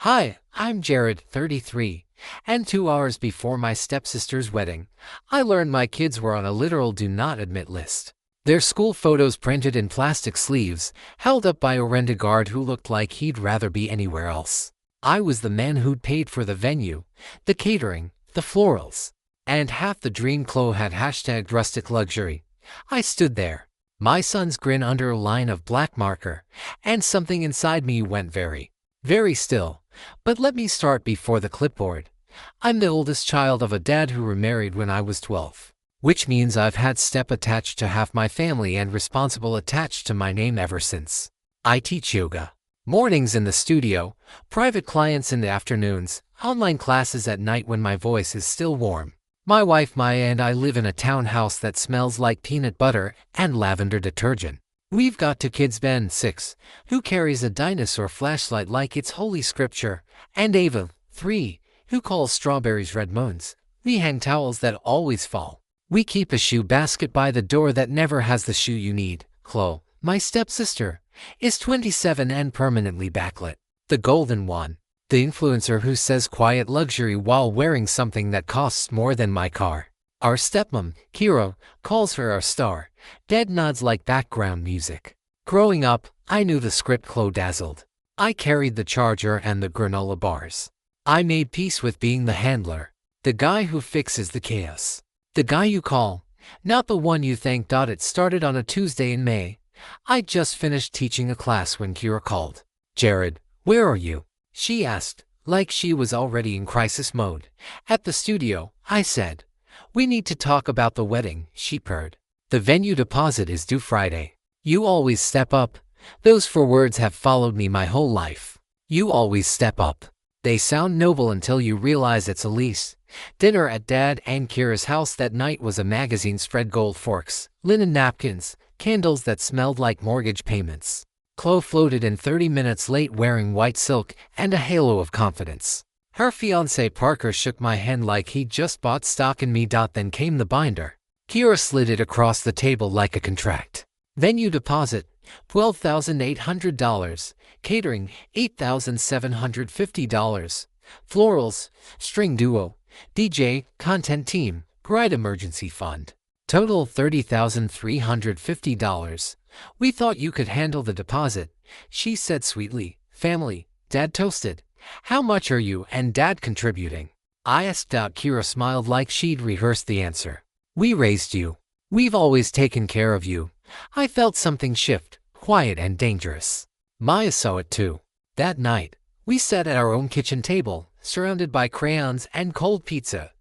Hi, I'm Jared, 33, and 2 hours before my stepsister's wedding, I learned my kids were on a literal do not admit list. Their school photos printed in plastic sleeves, held up by a rent-a-guard who looked like he'd rather be anywhere else. I was the man who'd paid for the venue, the catering, the florals, and half the dream Chloe had hashtagged rustic luxury. I stood there, my son's grin under a line of black marker, and something inside me went very still. But let me start before the clipboard. I'm the oldest child of a dad who remarried when I was 12, which means I've had step attached to half my family and responsible attached to my name ever since. I teach yoga. Mornings in the studio, private clients in the afternoons, online classes at night when my voice is still warm. My wife Maya and I live in a townhouse that smells like peanut butter and lavender detergent. We've got two kids, Ben, 6, who carries a dinosaur flashlight like it's holy scripture, and Ava, 3, who calls strawberries red moons. We hang towels that always fall. We keep a shoe basket by the door that never has the shoe you need. Chloe, my stepsister, is 27 and permanently backlit. The golden one. The influencer who says quiet luxury while wearing something that costs more than my car. Our stepmom, Kira, calls her our star. Dad nods like background music. Growing up, I knew the script. Chloe dazzled. I carried the charger and the granola bars. I made peace with being the handler, the guy who fixes the chaos, the guy you call, not the one you thank. It started on a Tuesday in May. I just finished teaching a class when Kira called. Jared, where are you? She asked, like she was already in crisis mode. At the studio, I said. We need to talk about the wedding, she purred. The venue deposit is due Friday. You always step up. Those 4 words have followed me my whole life. You always step up. They sound noble until you realize it's a lease. Dinner at Dad and Kira's house that night was a magazine spread, gold forks, linen napkins, candles that smelled like mortgage payments. Chloe floated in 30 minutes late wearing white silk and a halo of confidence. Her fiancé Parker shook my hand like he'd just bought stock in me. Then came the binder. Kira slid it across the table like a contract. Venue deposit, $12,800. Catering, $8,750. Florals, string duo, DJ, content team, bride emergency fund. Total $30,350. We thought you could handle the deposit, she said sweetly. Family, Dad toasted. How much are you and Dad contributing? I asked out. Kira smiled like she'd rehearsed the answer. We raised you. We've always taken care of you. I felt something shift, quiet and dangerous. Maya saw it too. That night, we sat at our own kitchen table, surrounded by crayons and cold pizza,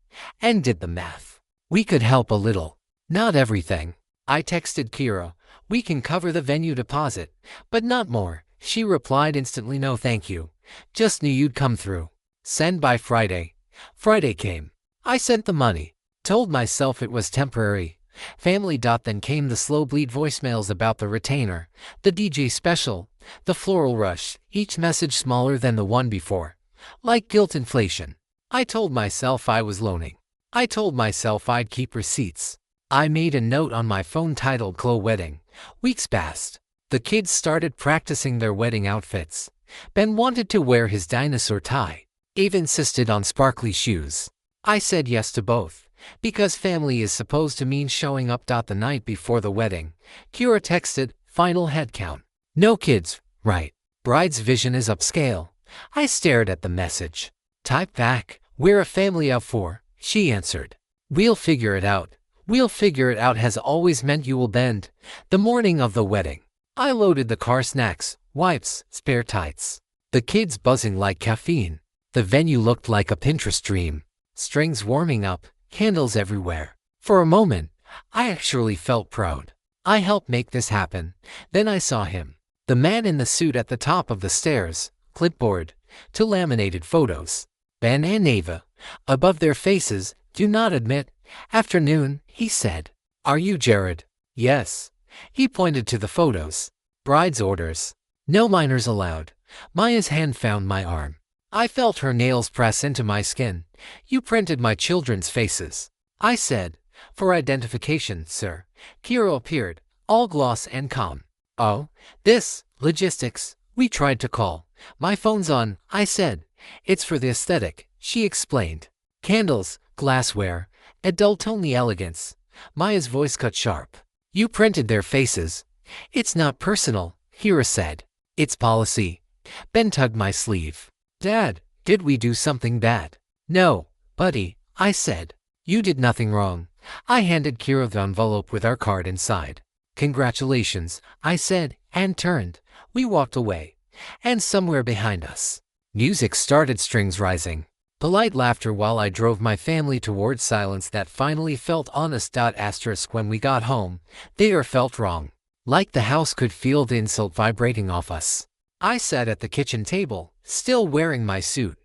and did the math. We could help a little. Not everything. I texted Kira. We can cover the venue deposit, but not more. She replied instantly, no thank you. Just knew you'd come through. Send by Friday. Friday came. I sent the money. Told myself it was temporary. Family. Then came the slow bleed voicemails about the retainer, the DJ special, the floral rush, each message smaller than the one before. Like guilt inflation. I told myself I was loaning. I told myself I'd keep receipts. I made a note on my phone titled Chloe Wedding. Weeks passed. The kids started practicing their wedding outfits. Ben wanted to wear his dinosaur tie. Eve insisted on sparkly shoes. I said yes to both, because family is supposed to mean showing up. The night before the wedding, Kira texted, final head count. No kids, right? Bride's vision is upscale. I stared at the message. Type back, we're a family of 4, she answered. We'll figure it out. We'll figure it out has always meant you will bend. The morning of the wedding, I loaded the car, snacks, wipes, spare tights. The kids buzzing like caffeine. The venue looked like a Pinterest dream. Strings warming up, candles everywhere. For a moment, I actually felt proud. I helped make this happen. Then I saw him. The man in the suit at the top of the stairs, clipboard, 2 laminated photos. Ben and Ava. Above their faces, do not admit. Afternoon, he said. Are you Jared? Yes. He pointed to the photos. Bride's orders. No minors allowed. Maya's hand found my arm. I felt her nails press into my skin. You printed my children's faces. I said. For identification, sir. Kira appeared, all gloss and calm. Oh, this, logistics. We tried to call. My phone's on, I said. It's for the aesthetic, she explained. Candles, glassware, adult-only elegance. Maya's voice cut sharp. You printed their faces. It's not personal, Kira said. It's policy. Ben tugged my sleeve. Dad, did we do something bad? No, buddy, I said. You did nothing wrong. I handed Kira the envelope with our card inside. Congratulations, I said, and turned. We walked away. And somewhere behind us, music started, strings rising. Polite laughter while I drove my family towards silence that finally felt honest. When we got home, there felt wrong. Like the house could feel the insult vibrating off us. I sat at the kitchen table, still wearing my suit,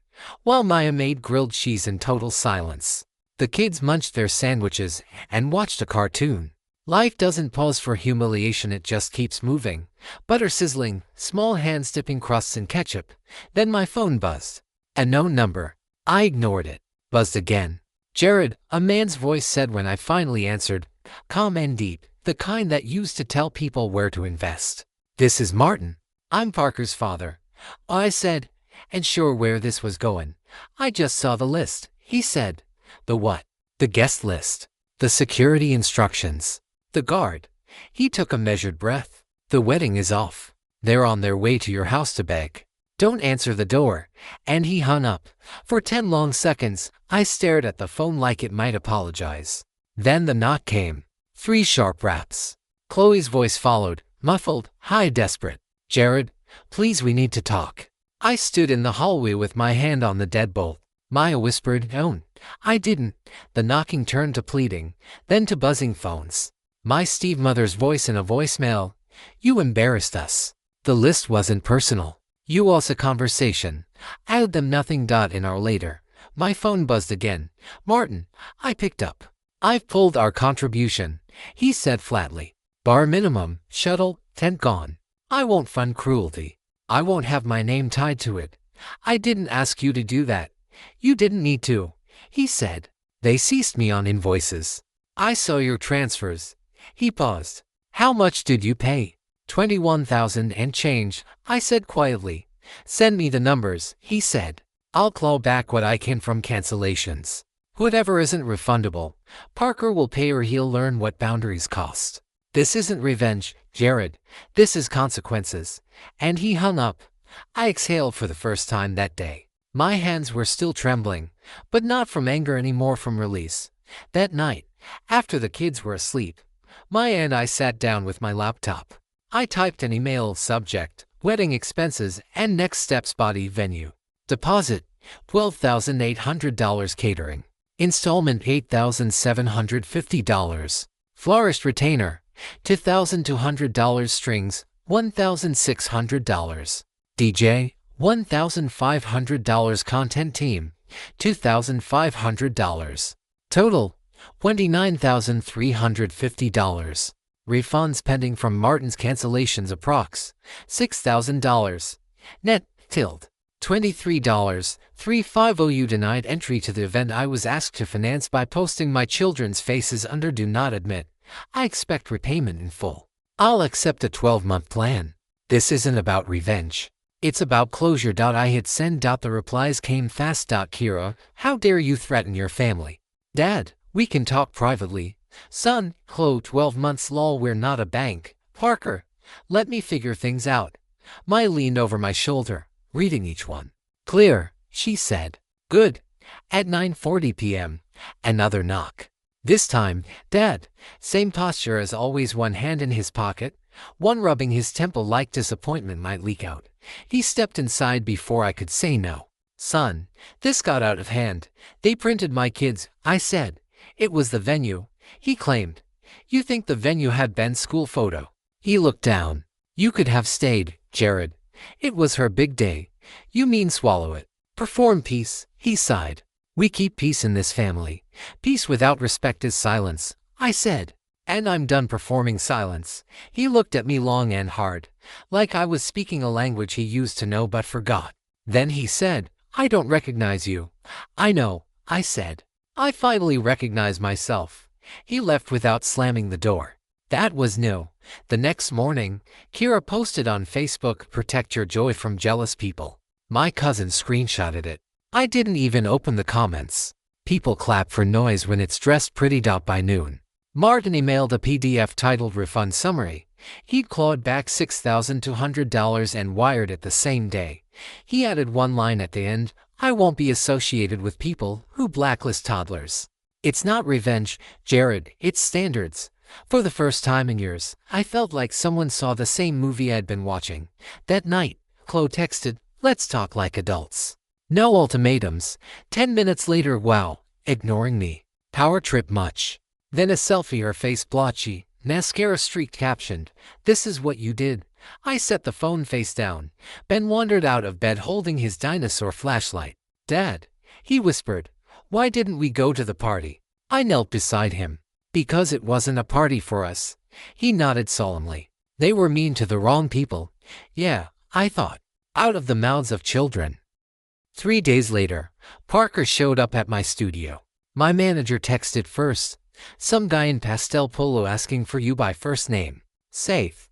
while Maya made grilled cheese in total silence. The kids munched their sandwiches and watched a cartoon. Life doesn't pause for humiliation, it just keeps moving. Butter sizzling, small hands dipping crusts in ketchup. Then my phone buzzed. A known number. I ignored it. Buzzed again. Jared, a man's voice said when I finally answered, calm and deep, the kind that used to tell people where to invest. This is Martin. I'm Parker's father. I said, and sure where this was going. I just saw the list, he said. The what? The guest list. The security instructions. The guard. He took a measured breath. The wedding is off. They're on their way to your house to beg. Don't answer the door. And he hung up. For 10 long seconds, I stared at the phone like it might apologize. Then the knock came. 3 sharp raps. Chloe's voice followed, muffled, high, desperate. Jared, please, we need to talk. I stood in the hallway with my hand on the deadbolt. Maya whispered, "Don't." I didn't. The knocking turned to pleading, then to buzzing phones. My stepmother's voice in a voicemail. You embarrassed us. The list wasn't personal. You was a conversation. I owed them nothing. An hour later, my phone buzzed again. Martin. I picked up. I've pulled our contribution, he said flatly. Bar minimum, shuttle, tent gone. I won't fund cruelty. I won't have my name tied to it. I didn't ask you to do that. You didn't need to, he said. They ceased me on invoices. I saw your transfers. He paused. How much did you pay? 21,000 and change, I said quietly. Send me the numbers, he said. I'll claw back what I can from cancellations. Whatever isn't refundable, Parker will pay or he'll learn what boundaries cost. This isn't revenge, Jared. This is consequences. And he hung up. I exhaled for the first time that day. My hands were still trembling, but not from anger anymore, from release. That night, after the kids were asleep, Maya and I sat down with my laptop. I typed an email, subject, wedding expenses and next steps, body, venue. Deposit, $12,800 catering. Installment, $8,750. Florist retainer, $2,200. Strings, $1,600. DJ, $1,500. Content team, $2,500. Total, $29,350. Refunds pending from Martin's cancellations, approx. $6,000. Net, $23,350. You denied entry to the event I was asked to finance by posting my children's faces under Do Not Admit. I expect repayment in full. I'll accept a 12-month plan. This isn't about revenge. It's about closure. I hit send. The replies came fast. Kira, how dare you threaten your family? Dad, we can talk privately. Son, Chloe, 12 months. Lol, we're not a bank. Parker, let me figure things out. Maya leaned over my shoulder, reading each one. Clear, she said. Good. At 9:40 p.m., another knock. This time, Dad, same posture as always, one hand in his pocket, one rubbing his temple like disappointment might leak out. He stepped inside before I could say no. Son, this got out of hand. They printed my kids, I said. It was the venue, he claimed. You think the venue had Ben's school photo? He looked down. You could have stayed, Jared. It was her big day. You mean swallow it. Perform peace, he sighed. We keep peace in this family. Peace without respect is silence, I said. And I'm done performing silence. He looked at me long and hard, like I was speaking a language he used to know but forgot. Then he said, I don't recognize you. I know, I said. I finally recognize myself. He left without slamming the door. That was new. The next morning, Kira posted on Facebook, protect your joy from jealous people. My cousin screenshotted it. I didn't even open the comments. People clap for noise when it's dressed pretty. By noon, Martin emailed a PDF titled Refund Summary. He'd clawed back $6,200 and wired it the same day. He added one line at the end: "I won't be associated with people who blacklist toddlers." It's not revenge, Jared, it's standards. For the first time in years, I felt like someone saw the same movie I'd been watching. That night, Chloe texted, "Let's talk like adults. No ultimatums." 10 minutes later, wow, ignoring me. Power trip much. Then a selfie, her face blotchy, mascara streaked, captioned, "This is what you did." I set the phone face down. Ben wandered out of bed holding his dinosaur flashlight. "Dad," he whispered, "why didn't we go to the party?" I knelt beside him. "Because it wasn't a party for us." He nodded solemnly. "They were mean to the wrong people." Yeah, I thought. Out of the mouths of children. 3 days later, Parker showed up at my studio. My manager texted first, "Some guy in pastel polo asking for you by first name." Safe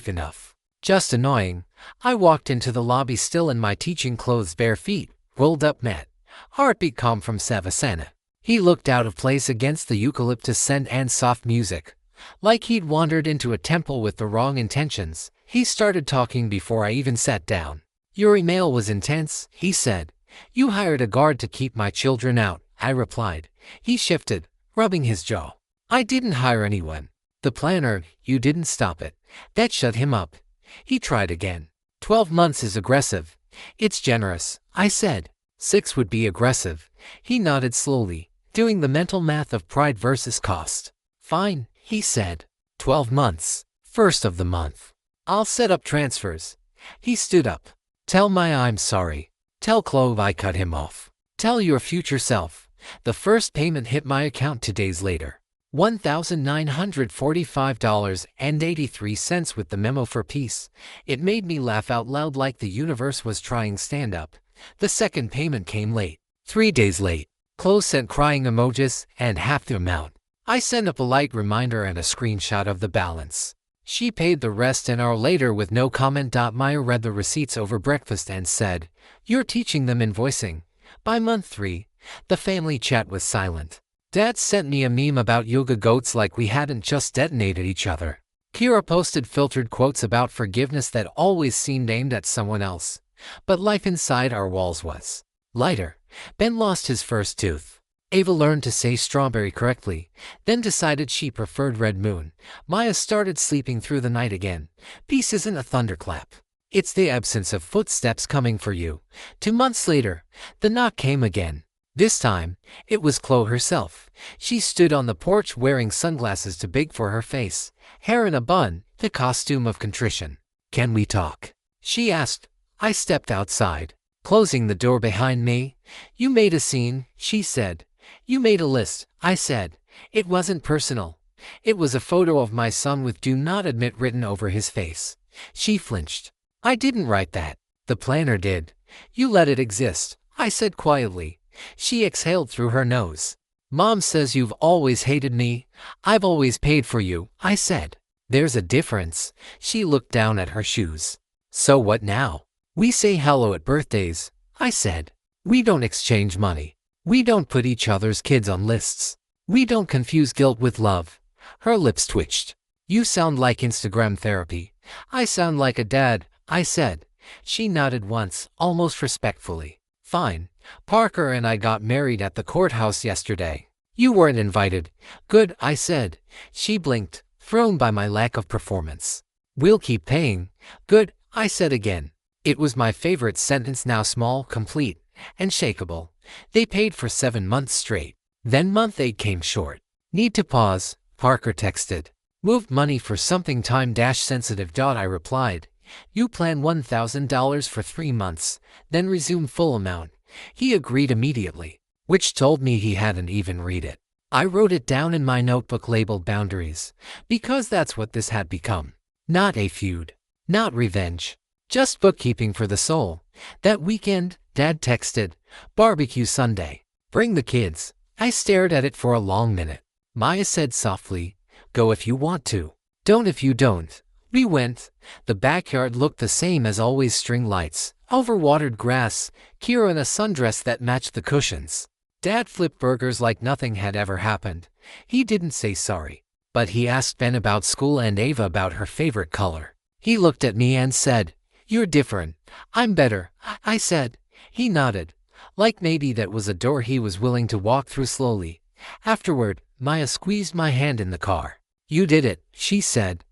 enough. Just annoying. I walked into the lobby still in my teaching clothes, bare feet, rolled up mat, heartbeat calm from Savasana. He looked out of place against the eucalyptus scent and soft music, like he'd wandered into a temple with the wrong intentions. He started talking before I even sat down. "Your email was intense," he said. "You hired a guard to keep my children out," I replied. He shifted, rubbing his jaw. "I didn't hire anyone. The planner, you didn't stop it." That shut him up. He tried again. 12 months is aggressive. "It's generous," I said. 6 would be aggressive. He nodded slowly, doing the mental math of pride versus cost. "Fine," he said. 12 months. First of the month. "I'll set up transfers." He stood up. "Tell Maya I'm sorry. Tell Clove I cut him off. Tell your future self." The first payment hit my account 2 days later. $1,945.83 with the memo for peace. It made me laugh out loud like the universe was trying stand up. The second payment came late. 3 days late. Chloe sent crying emojis and half the amount. I sent a polite reminder and a screenshot of the balance. She paid the rest an hour later with no comment. Maya read the receipts over breakfast and said, "You're teaching them invoicing." By month 3, the family chat was silent. Dad sent me a meme about yoga goats like we hadn't just detonated each other. Kira posted filtered quotes about forgiveness that always seemed aimed at someone else. But life inside our walls was lighter. Ben lost his first tooth. Ava learned to say strawberry correctly, then decided she preferred red moon. Maya started sleeping through the night again. Peace isn't a thunderclap. It's the absence of footsteps coming for you. 2 months later, the knock came again. This time, it was Chloe herself. She stood on the porch wearing sunglasses too big for her face, hair in a bun, the costume of contrition. "Can we talk?" she asked. I stepped outside, closing the door behind me. "You made a scene," she said. "You made a list," I said. It wasn't personal. It was a photo of my son with "Do Not Admit" written over his face. She flinched. "I didn't write that. The planner did." "You let it exist," I said quietly. She exhaled through her nose. "Mom says you've always hated me. I've always paid for you," I said. "There's a difference." She looked down at her shoes. "So what now?" "We say hello at birthdays," I said. "We don't exchange money. We don't put each other's kids on lists. We don't confuse guilt with love." Her lips twitched. "You sound like Instagram therapy." "I sound like a dad," I said. She nodded once, almost respectfully. "Fine. Parker and I got married at the courthouse yesterday." "You weren't invited." "Good," I said. She blinked, thrown by my lack of performance. "We'll keep paying." "Good," I said again. It was my favorite sentence now, small, complete, and shakable. They paid for 7 months straight. Then month 8 came short. "Need to pause," Parker texted. "Moved money for something time-sensitive." I replied. "You plan $1,000 for 3 months, then resume full amount." He agreed immediately, which told me he hadn't even read it. I wrote it down in my notebook labeled boundaries, because that's what this had become. Not a feud. Not revenge. Just bookkeeping for the soul. That weekend, Dad texted, "Barbecue Sunday. Bring the kids." I stared at it for a long minute. Maya said softly, "Go if you want to. Don't if you don't." We went. The backyard looked the same as always: string lights, overwatered grass, Kira in a sundress that matched the cushions. Dad flipped burgers like nothing had ever happened. He didn't say sorry, but he asked Ben about school and Ava about her favorite color. He looked at me and said, "You're different." "I'm better," I said. He nodded, like maybe that was a door he was willing to walk through slowly. Afterward, Maya squeezed my hand in the car. "You did it," she said.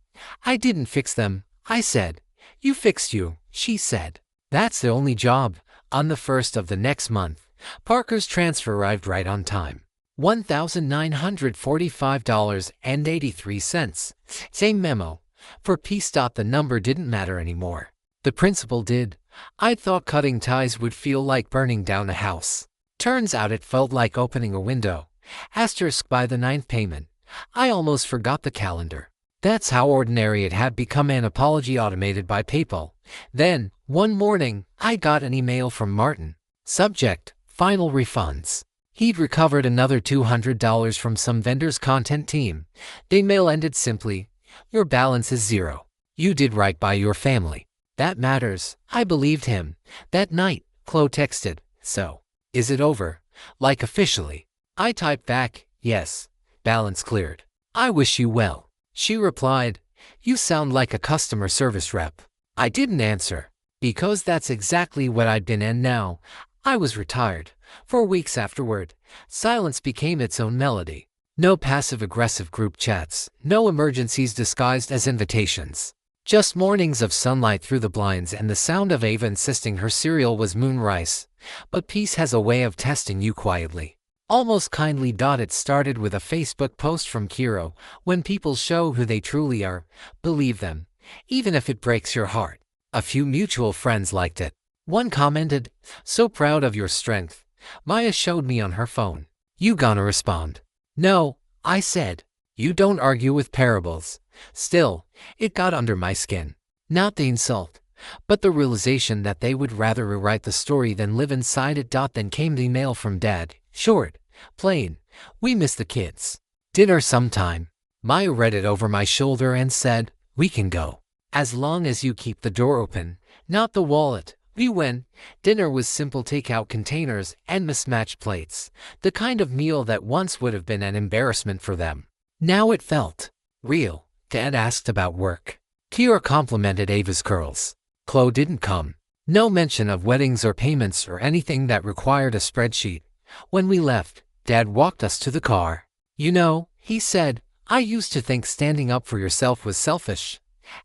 "I didn't fix them," I said. "You fixed you," she said. That's the only job. On the 1st of the next month, Parker's transfer arrived right on time. $1,945.83. Same memo. For Peace. The number didn't matter anymore. The principal did. I thought cutting ties would feel like burning down a house. Turns out it felt like opening a window. Asterisk by the 9th payment. I almost forgot the calendar. That's how ordinary it had become. An apology automated by PayPal. Then, one morning, I got an email from Martin. Subject: final refunds. He'd recovered another $200 from some vendor's content team. The email ended simply: "Your balance is zero. You did right by your family. That matters." I believed him. That night, Chloe texted, "So, is it over? Like officially?" I typed back, "Yes. Balance cleared. I wish you well." She replied, "You sound like a customer service rep." I didn't answer, because that's exactly what I'd been, and now I was retired. For weeks afterward, silence became its own melody. No passive-aggressive group chats, no emergencies disguised as invitations. Just mornings of sunlight through the blinds and the sound of Ava insisting her cereal was moon rice. But peace has a way of testing you quietly, almost kindly. It started with a Facebook post from Kiro. When people show who they truly are, believe them, even if it breaks your heart. A few mutual friends liked it. One commented, "So proud of your strength." Maya showed me on her phone. "You gonna respond?" "No," I said. "You don't argue with parables." Still, it got under my skin. Not the insult, but the realization that they would rather rewrite the story than live inside it. Then came the email from Dad. Short, plain: "We miss the kids. Dinner sometime." Maya read it over my shoulder and said, "We can go, as long as you keep the door open, not the wallet." We went. Dinner was simple: takeout containers and mismatched plates. The kind of meal that once would have been an embarrassment for them. Now it felt real. Dad asked about work. Kira complimented Ava's curls. Chloe didn't come. No mention of weddings or payments or anything that required a spreadsheet. When we left, Dad walked us to the car. "You know," he said, "I used to think standing up for yourself was selfish.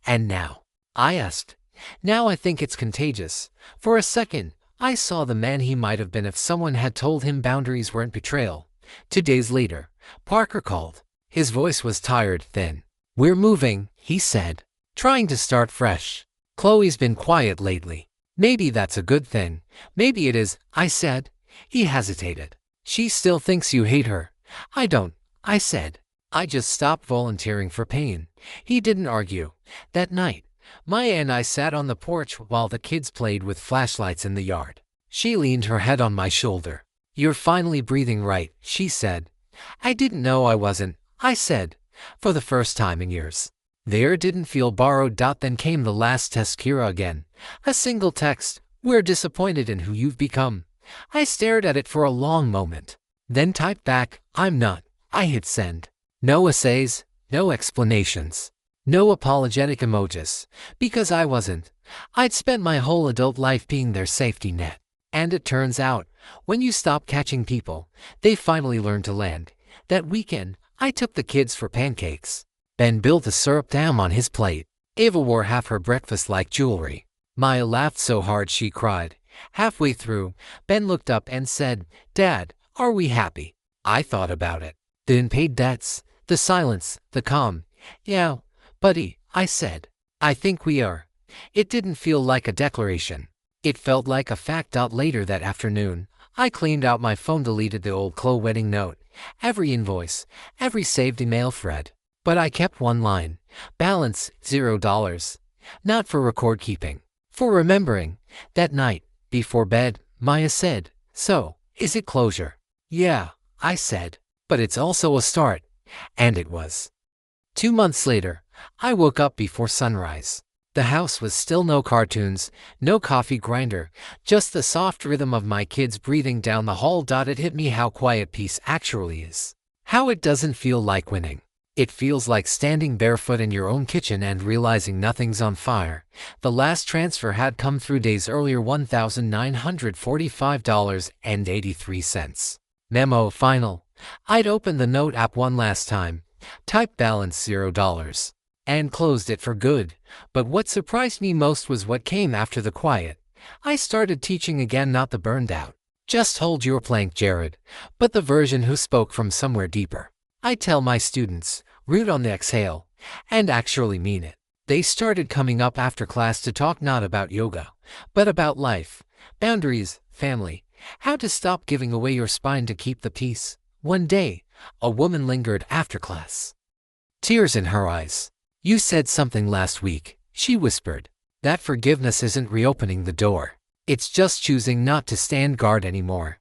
And now?" I asked. "Now I think it's contagious." For a second, I saw the man he might have been if someone had told him boundaries weren't betrayal. 2 days later, Parker called. His voice was tired, thin. "We're moving," he said. "Trying to start fresh. Chloe's been quiet lately." "Maybe that's a good thing." "Maybe it is," I said. He hesitated. "She still thinks you hate her." "I don't," I said. "I just stopped volunteering for pain." He didn't argue. That night, Maya and I sat on the porch while the kids played with flashlights in the yard. She leaned her head on my shoulder. "You're finally breathing right," she said. "I didn't know I wasn't," I said, for the first time in years. The air didn't feel borrowed. Then came the last test. Kira again. A single text: "We're disappointed in who you've become." I stared at it for a long moment, then typed back, "I'm not." I hit send. No essays, no explanations, no apologetic emojis, because I wasn't. I'd spent my whole adult life being their safety net. And it turns out, when you stop catching people, they finally learn to land. That weekend, I took the kids for pancakes. Ben built a syrup dam on his plate. Ava wore half her breakfast like jewelry. Maya laughed so hard she cried. Halfway through, Ben looked up and said, "Dad, are we happy?" I thought about it. The unpaid debts, the silence, the calm. "Yeah, buddy," I said. "I think we are." It didn't feel like a declaration. It felt like a fact. Later that afternoon, I cleaned out my phone, deleted the old Chloe wedding note, every invoice, every saved email thread. But I kept one line: balance, $0. Not for record keeping, for remembering. That night, before bed, Maya said, "So, is it closure?" "Yeah," I said, "but it's also a start." And it was. 2 months later, I woke up before sunrise. The house was still, no cartoons, no coffee grinder, just the soft rhythm of my kids breathing down the hall. It hit me how quiet peace actually is. How it doesn't feel like winning. It feels like standing barefoot in your own kitchen and realizing nothing's on fire. The last transfer had come through days earlier, $1,945.83. Memo final. I'd opened the Note app one last time, typed balance $0, and closed it for good. But what surprised me most was what came after the quiet. I started teaching again, not the burned out, just hold your plank Jared, but the version who spoke from somewhere deeper. I tell my students, root on the exhale, and actually mean it. They started coming up after class to talk not about yoga, but about life, boundaries, family, how to stop giving away your spine to keep the peace. One day, a woman lingered after class, tears in her eyes. You said something last week, she whispered. That forgiveness isn't reopening the door. It's just choosing not to stand guard anymore.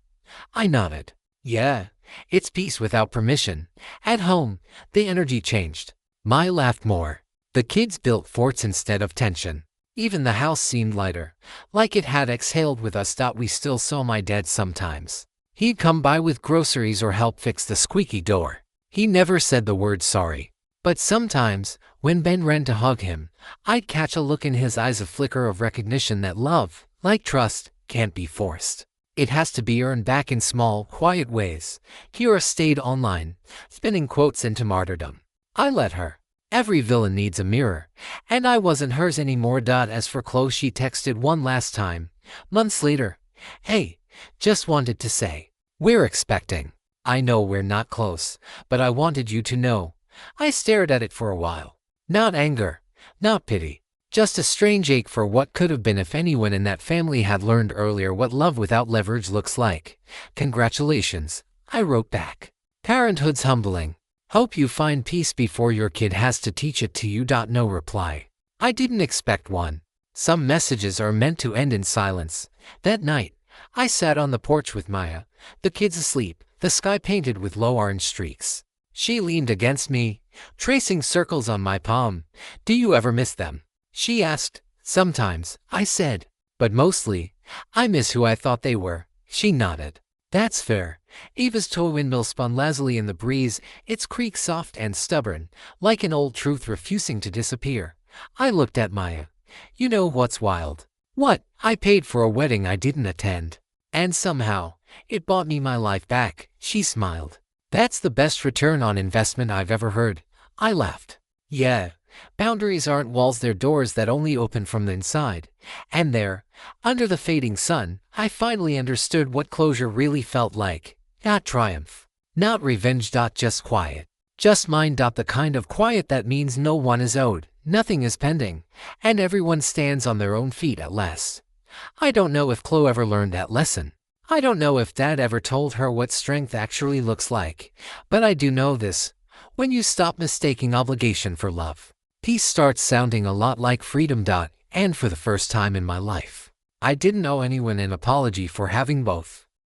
I nodded. Yeah, it's peace without permission. At home, the energy changed. Maya laughed more. The kids built forts instead of tension. Even the house seemed lighter, like it had exhaled with us. We still saw my dad sometimes. He'd come by with groceries or help fix the squeaky door. He never said the word sorry. But sometimes, when Ben ran to hug him, I'd catch a look in his eyes, a flicker of recognition that love, like trust, can't be forced. It has to be earned back in small, quiet ways. Kira stayed online, spinning quotes into martyrdom. I let her. Every villain needs a mirror, and I wasn't hers anymore. As for clothes, she texted one last time, months later. Hey, just wanted to say, we're expecting. I know we're not close, but I wanted you to know. I stared at it for a while. Not anger, not pity, just a strange ache for what could have been if anyone in that family had learned earlier what love without leverage looks like. Congratulations, I wrote back. Parenthood's humbling. Hope you find peace before your kid has to teach it to you. No reply. I didn't expect one. Some messages are meant to end in silence. That night, I sat on the porch with Maya, the kids asleep, the sky painted with low orange streaks. She leaned against me, tracing circles on my palm. Do you ever miss them? She asked. Sometimes, I said. But mostly, I miss who I thought they were. She nodded. That's fair. Eva's toy windmill spun lazily in the breeze, its creak soft and stubborn, like an old truth refusing to disappear. I looked at Maya. You know what's wild? What? I paid for a wedding I didn't attend. And somehow, it bought me my life back. She smiled. That's the best return on investment I've ever heard. I laughed. Yeah, boundaries aren't walls, they're doors that only open from the inside. And there, under the fading sun, I finally understood what closure really felt like. Not triumph. Not revenge. Just quiet. Just mine. The kind of quiet that means no one is owed, nothing is pending, and everyone stands on their own feet at last. I don't know if Chloe ever learned that lesson. I don't know if Dad ever told her what strength actually looks like. But I do know this. When you stop mistaking obligation for love, peace starts sounding a lot like freedom. And for the first time in my life, I didn't owe anyone an apology for having both.